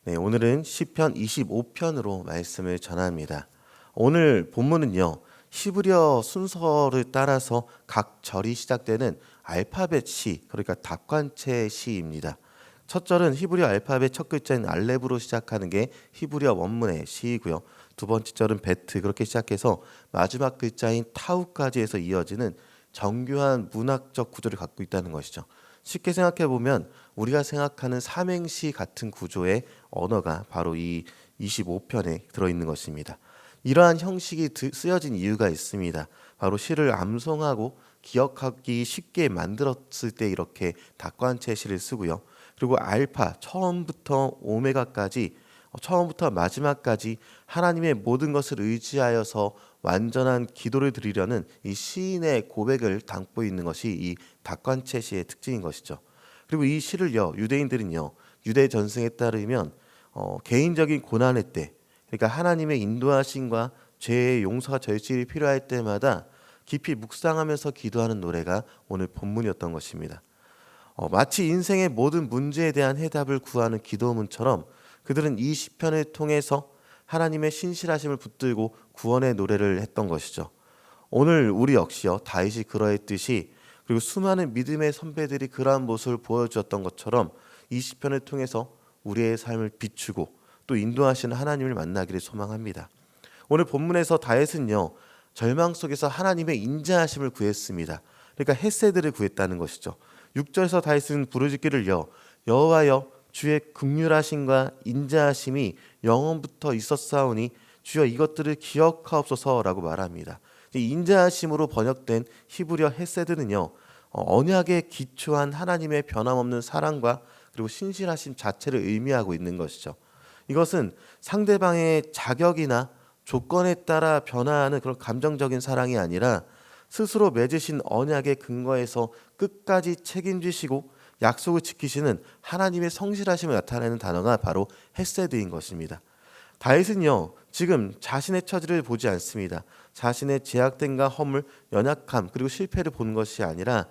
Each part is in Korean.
네, 오늘은 시편 25편으로 말씀을 전합니다. 오늘 본문은요, 히브리어 순서를 따라서 각 절이 시작되는 알파벳 시, 그러니까 답관체 시입니다. 첫 절은 히브리어 알파벳 첫 글자인 알렙으로 시작하는 게 히브리어 원문의 시이고요. 두 번째 절은 베트, 그렇게 시작해서 마지막 글자인 타우까지 해서 이어지는 정교한 문학적 구조를 갖고 있다는 것이죠. 쉽게 생각해 보면 우리가 생각하는 삼행시 같은 구조의 언어가 바로 이 25편에 들어있는 것입니다. 이러한 형식이 쓰여진 이유가 있습니다. 바로 시를 암송하고 기억하기 쉽게 만들었을 때 이렇게 닭관체 시를 쓰고요. 그리고 알파, 처음부터 오메가까지, 처음부터 마지막까지 하나님의 모든 것을 의지하여서 완전한 기도를 드리려는 이 시인의 고백을 담고 있는 것이 이 닭관체 시의 특징인 것이죠. 그리고 이 시를요, 유대인들은요, 유대 전승에 따르면 개인적인 고난의 때, 그러니까 하나님의 인도하심과 죄의 용서가 절실히 필요할 때마다 깊이 묵상하면서 기도하는 노래가 오늘 본문이었던 것입니다. 마치 인생의 모든 문제에 대한 해답을 구하는 기도문처럼 그들은 이 시편을 통해서 하나님의 신실하심을 붙들고 구원의 노래를 했던 것이죠. 오늘 우리 역시요, 다윗이 그러했듯이, 그리고 수많은 믿음의 선배들이 그러한 모습을 보여주었던 것처럼 이 시편을 통해서 우리의 삶을 비추고 또 인도하시는 하나님을 만나기를 소망합니다. 오늘 본문에서 다윗은요, 절망 속에서 하나님의 인자하심을 구했습니다. 그러니까 헤세드를 구했다는 것이죠. 6절에서 다윗은 부르짖기를요, 여호와여 주의 긍휼하심과 인자하심이 영원부터 있었사오니 주여 이것들을 기억하옵소서라고 말합니다. 인자하심으로 번역된 히브리어 헤세드는요, 언약에 기초한 하나님의 변함없는 사랑과 그리고 신실하심 자체를 의미하고 있는 것이죠. 이것은 상대방의 자격이나 조건에 따라 변화하는 그런 감정적인 사랑이 아니라 스스로 맺으신 언약의 근거에서 끝까지 책임지시고 약속을 지키시는 하나님의 성실하심을 나타내는 단어가 바로 헤세드인 것입니다. 다윗은요, 지금 자신의 처지를 보지 않습니다. 자신의 제약됨과 허물, 연약함, 그리고 실패를 본 것이 아니라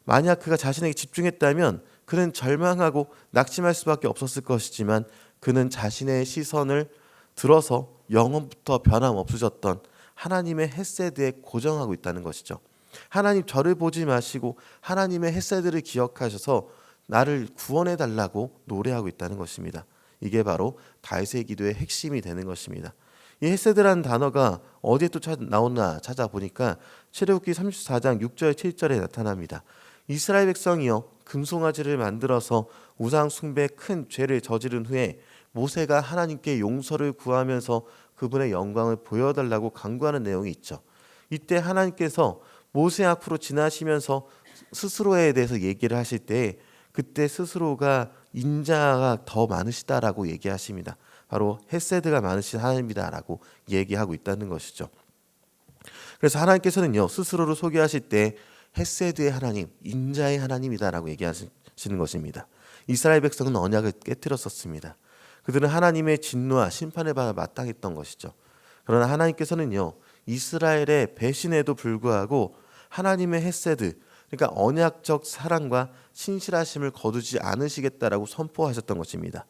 만약 그가 자신에게 집중했다면 그는 절망하고 낙심할 수밖에 없었을 것이지만 그는 자신의 시선을 들어서 영원부터 변함없으셨던 하나님의 헤세드에 고정하고 있다는 것이죠. 하나님 저를 보지 마시고 하나님의 헤세드를 기억하셔서 나를 구원해 달라고 노래하고 있다는 것입니다. 이게 바로 다윗의 기도의 핵심이 되는 것입니다. 이 헤세드라는 단어가 어디에 또 나오나 찾아보니까 출애굽기 34장 6절 7절에 나타납니다. 이스라엘 백성이여 금송아지를 만들어서 우상 숭배의 큰 죄를 저지른 후에 모세가 하나님께 용서를 구하면서 그분의 영광을 보여달라고 간구하는 내용이 있죠. 이때 하나님께서 모세 앞으로 지나시면서 스스로에 대해서 얘기를 하실 때 그때 스스로가 인자가 더 많으시다라고 얘기하십니다. 바로 헤세드가 많으신 하나님이다라고 얘기하고 있다는 것이죠. 그래서 하나님께서는요, 스스로를 소개하실 때 헤세드의 하나님, 인자의 하나님이다라고 얘기하시는 것입니다. 이스라엘 백성은 언약을 깨뜨렸었습니다. 그들은 하나님의 진노와 심판을 받아 마땅했던 것이죠. 그러나 하나님께서는요, 이스라엘의 배신에도 불구하고 하나님의 헤세드, 그러니까 언약적 사랑과 신실하심을 거두지 않으시겠다라고 선포하셨던 것입니다.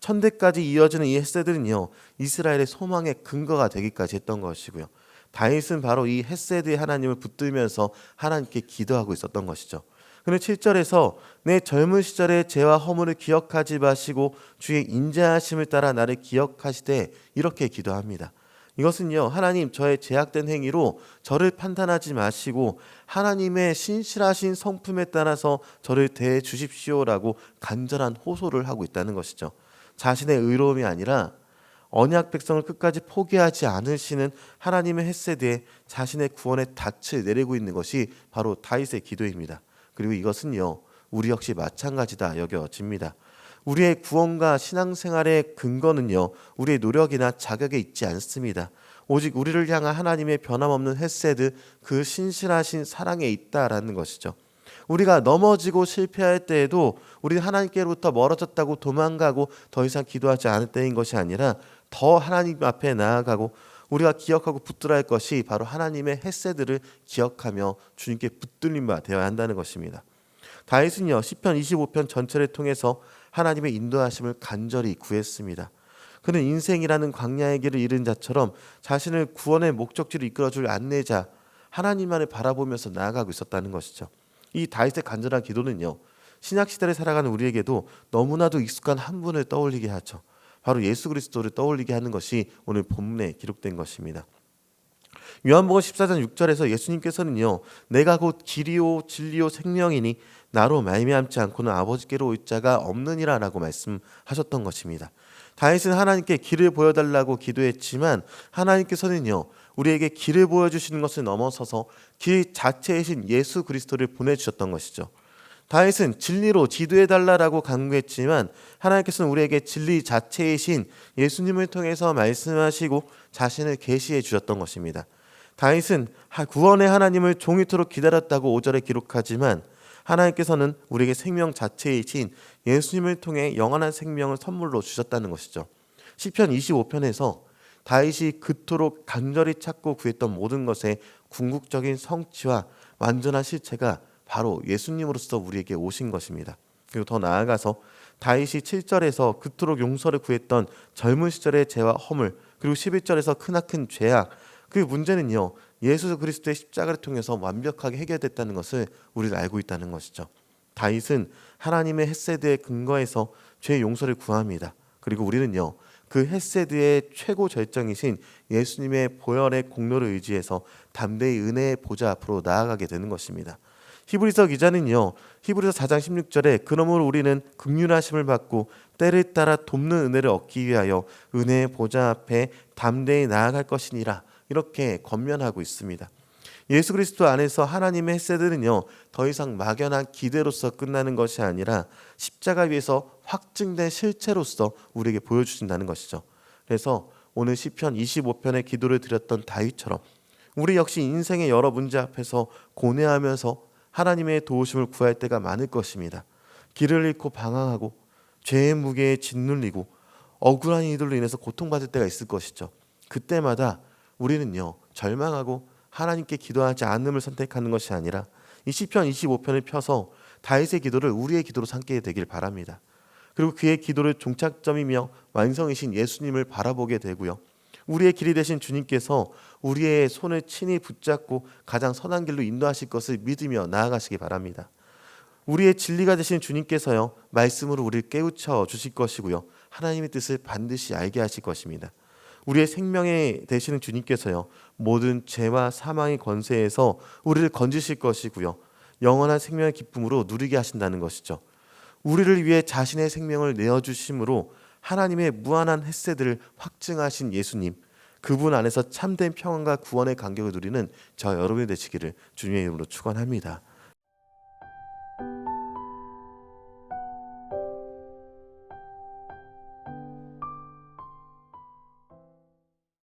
천대까지 이어지는 이 헤세드는요, 이스라엘의 소망의 근거가 되기까지 했던 것이고요. 다윗은 바로 이 헤세드의 하나님을 붙들면서 하나님께 기도하고 있었던 것이죠. 그런데 7절에서 내 젊은 시절의 죄와 허물을 기억하지 마시고 주의 인자하심을 따라 나를 기억하시되 이렇게 기도합니다. 이것은요, 하나님 저의 제약된 행위로 저를 판단하지 마시고 하나님의 신실하신 성품에 따라서 저를 대해 주십시오라고 간절한 호소를 하고 있다는 것이죠. 자신의 의로움이 아니라 언약 백성을 끝까지 포기하지 않으시는 하나님의 헤세드에 자신의 구원의 닻을 내리고 있는 것이 바로 다윗의 기도입니다. 그리고 이것은요, 우리 역시 마찬가지다 여겨집니다. 우리의 구원과 신앙생활의 근거는요, 우리의 노력이나 자격에 있지 않습니다. 오직 우리를 향한 하나님의 변함없는 헤세드, 그 신실하신 사랑에 있다라는 것이죠. 우리가 넘어지고 실패할 때에도 우리는 하나님께로부터 멀어졌다고 도망가고 더 이상 기도하지 않을 때인 것이 아니라 더 하나님 앞에 나아가고 우리가 기억하고 붙들어야 할 것이 바로 하나님의 헤세드를 기억하며 주님께 붙들림 바 되어야 한다는 것입니다. 다윗은요, 시편 25편 전체를 통해서 하나님의 인도하심을 간절히 구했습니다. 그는 인생이라는 광야의 길을 잃은 자처럼 자신을 구원의 목적지로 이끌어줄 안내자 하나님만을 바라보면서 나아가고 있었다는 것이죠. 이 다윗의 간절한 기도는요, 신약 시대를 살아가는 우리에게도 너무나도 익숙한 한 분을 떠올리게 하죠. 바로 예수 그리스도를 떠올리게 하는 것이 오늘 본문에 기록된 것입니다. 요한복음 14장 6절에서 예수님께서는요, 내가 곧 길이요 진리요 생명이니 나로 말미암지 않고는 아버지께로 올 자가 없느니라 라고 말씀하셨던 것입니다. 다윗은 하나님께 길을 보여달라고 기도했지만 하나님께서는요, 우리에게 길을 보여주시는 것을 넘어서서 길 자체이신 예수 그리스도를 보내주셨던 것이죠. 다윗은 진리로 지도해달라고 간구했지만 하나님께서는 우리에게 진리 자체이신 예수님을 통해서 말씀하시고 자신을 계시해 주셨던 것입니다. 다윗은 구원의 하나님을 종이토록 기다렸다고 5절에 기록하지만 하나님께서는 우리에게 생명 자체이신 예수님을 통해 영원한 생명을 선물로 주셨다는 것이죠. 시편 25편에서 다윗이 그토록 간절히 찾고 구했던 모든 것의 궁극적인 성취와 완전한 실체가 바로 예수님으로서 우리에게 오신 것입니다. 그리고 더 나아가서 다윗이 7절에서 그토록 용서를 구했던 젊은 시절의 죄와 허물, 그리고 11절에서 크나큰 죄악, 그 문제는요, 예수 그리스도의 십자가를 통해서 완벽하게 해결됐다는 것을 우리가 알고 있다는 것이죠. 다윗은 하나님의 헤세드에 근거해서 죄 용서를 구합니다. 그리고 우리는요, 그 헤세드의 최고 절정이신 예수님의 보혈의 공로를 의지해서 담대히 은혜의 보좌 앞으로 나아가게 되는 것입니다. 히브리서 기자는요, 히브리서 4장 16절에 그러므로 우리는 긍휼하심을 받고 때를 따라 돕는 은혜를 얻기 위하여 은혜의 보좌 앞에 담대히 나아갈 것이니라, 이렇게 권면하고 있습니다. 예수 그리스도 안에서 하나님의 헤세드는요, 더 이상 막연한 기대로서 끝나는 것이 아니라 십자가 위에서 확증된 실체로서 우리에게 보여주신다는 것이죠. 그래서 오늘 시편 25편의 기도를 드렸던 다윗처럼 우리 역시 인생의 여러 문제 앞에서 고뇌하면서 하나님의 도우심을 구할 때가 많을 것입니다. 길을 잃고 방황하고 죄의 무게에 짓눌리고 억울한 이들로 인해서 고통받을 때가 있을 것이죠. 그때마다 우리는요, 절망하고 하나님께 기도하지 않음을 선택하는 것이 아니라 이 시편 25편을 펴서 다윗의 기도를 우리의 기도로 삼게 되길 바랍니다. 그리고 그의 기도를 종착점이며 완성이신 예수님을 바라보게 되고요, 우리의 길이 되신 주님께서 우리의 손을 친히 붙잡고 가장 선한 길로 인도하실 것을 믿으며 나아가시기 바랍니다. 우리의 진리가 되신 주님께서요, 말씀으로 우리를 깨우쳐 주실 것이고요, 하나님의 뜻을 반드시 알게 하실 것입니다. 우리의 생명에 되시는 주님께서요, 모든 죄와 사망의 권세에서 우리를 건지실 것이고요, 영원한 생명의 기쁨으로 누리게 하신다는 것이죠. 우리를 위해 자신의 생명을 내어주심으로 하나님의 무한한 헤세드를 확증하신 예수님, 그분 안에서 참된 평안과 구원의 간격을 누리는 저 여러분이 되시기를 주님의 이름으로 축원합니다.